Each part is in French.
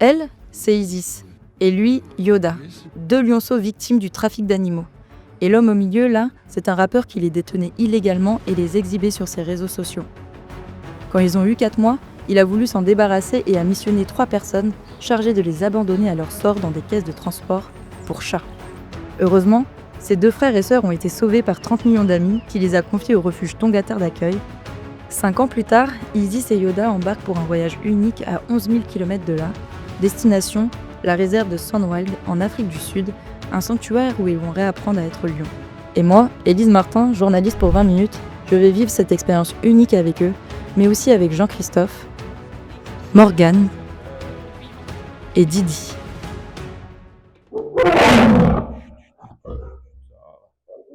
Elle, c'est Isis. Et lui, Yoda. 2 lionceaux victimes du trafic d'animaux. Et l'homme au milieu, là, c'est un rappeur qui les détenait illégalement et les exhibait sur ses réseaux sociaux. Quand ils ont eu 4 mois, il a voulu s'en débarrasser et a missionné 3 personnes chargées de les abandonner à leur sort dans des caisses de transport pour chats. Heureusement, ces 2 frères et sœurs ont été sauvés par 30 millions d'amis qui les a confiés au refuge Tongatar d'accueil. 5 ans plus tard, Isis et Yoda embarquent pour un voyage unique à 11 000 km de là. Destination, la réserve de Sunwild en Afrique du Sud, un sanctuaire où ils vont réapprendre à être lions. Et moi, Élise Martin, journaliste pour 20 minutes, je vais vivre cette expérience unique avec eux, mais aussi avec Jean-Christophe, Morgane et Didi.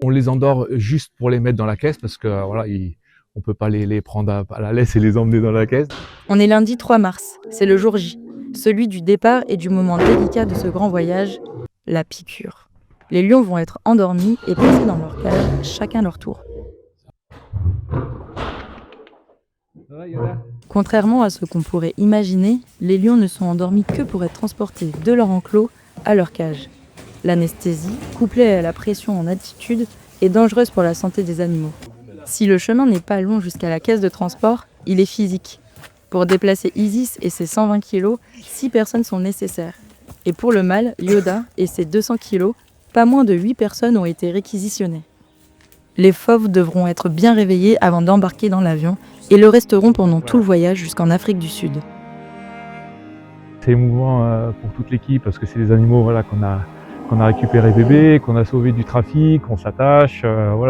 On les endort juste pour les mettre dans la caisse parce que voilà, on peut pas les prendre à la laisse et les emmener dans la caisse. On est lundi 3 mars, c'est le jour J, celui du départ et du moment délicat de ce grand voyage, la piqûre. Les lions vont être endormis et placés dans leur cage, chacun leur tour. Contrairement à ce qu'on pourrait imaginer, les lions ne sont endormis que pour être transportés de leur enclos à leur cage. L'anesthésie, couplée à la pression en altitude, est dangereuse pour la santé des animaux. Si le chemin n'est pas long jusqu'à la caisse de transport, il est physique. Pour déplacer Isis et ses 120 kg, 6 personnes sont nécessaires. Et pour le mâle, Yoda et ses 200 kg, pas moins de 8 personnes ont été réquisitionnées. Les fauves devront être bien réveillés avant d'embarquer dans l'avion et le resteront pendant tout le voyage jusqu'en Afrique du Sud. C'est émouvant pour toute l'équipe parce que c'est des animaux qu'on a récupérés bébés, qu'on a sauvés du trafic, on s'attache.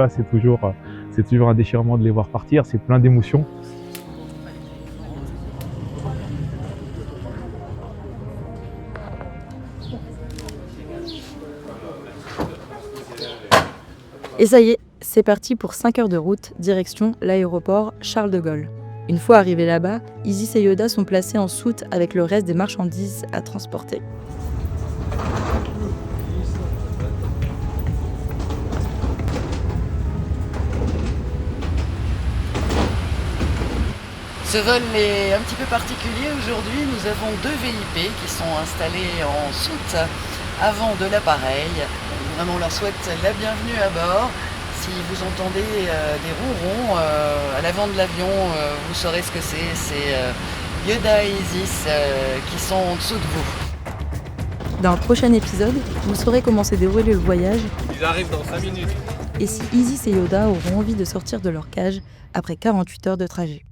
C'est toujours un déchirement de les voir partir, c'est plein d'émotions. Et ça y est, c'est parti pour 5 heures de route, direction l'aéroport Charles de Gaulle. Une fois arrivés là-bas, Isis et Yoda sont placés en soute avec le reste des marchandises à transporter. Ce vol est un petit peu particulier aujourd'hui. Nous avons 2 VIP qui sont installés en soute avant de l'appareil. Vraiment, on leur souhaite la bienvenue à bord. Si vous entendez des ronrons à l'avant de l'avion, vous saurez ce que c'est. C'est Yoda et Isis qui sont en dessous de vous. Dans le prochain épisode, vous saurez comment s'est déroulé le voyage. Ils arrivent dans 5 minutes. Et si Isis et Yoda auront envie de sortir de leur cage après 48 heures de trajet.